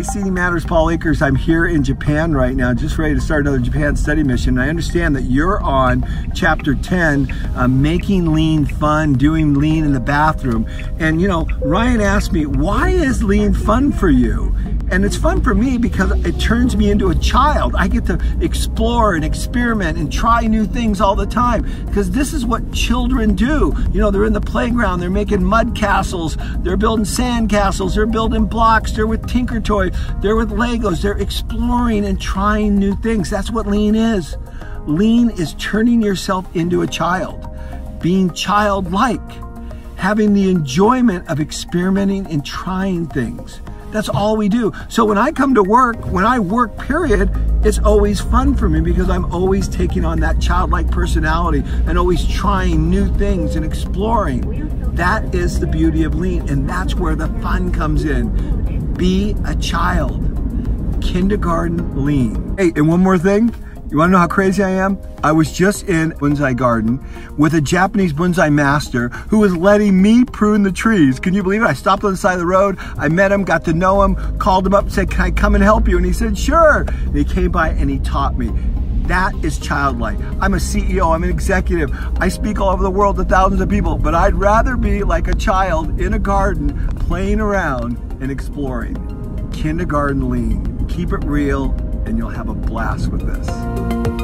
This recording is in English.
Hey, Seeding Matters, Paul Akers. I'm here in Japan right now, just ready to start another Japan study mission. I understand that you're on chapter 10, making lean fun, doing lean in the bathroom. And you know, Ryan asked me, why is lean fun for you? And it's fun for me because it turns me into a child. I get to explore and experiment and try new things all the time, because this is what children do. You know, they're in the playground, they're making mud castles, they're building sand castles, they're building blocks, they're with Tinker Toy, they're with Legos, they're exploring and trying new things. That's what lean is. Lean is turning yourself into a child, being childlike, having the enjoyment of experimenting and trying things. That's all we do. So when I come to work, when I work, period, it's always fun for me because I'm always taking on that childlike personality and always trying new things and exploring. That is the beauty of lean, and that's where the fun comes in. Be a child. Kindergarten lean. Hey, and one more thing. You wanna know how crazy I am? I was just in bonsai garden with a Japanese bonsai master who was letting me prune the trees. Can you believe it? I stopped on the side of the road, I met him, got to know him, called him up and said, can I come and help you? And he said, sure. And he came by and he taught me. That is childlike. I'm a CEO, I'm an executive. I speak all over the world to thousands of people, but I'd rather be like a child in a garden, playing around and exploring. Kindergarten lean. Keep it real, and you'll have a blast with this.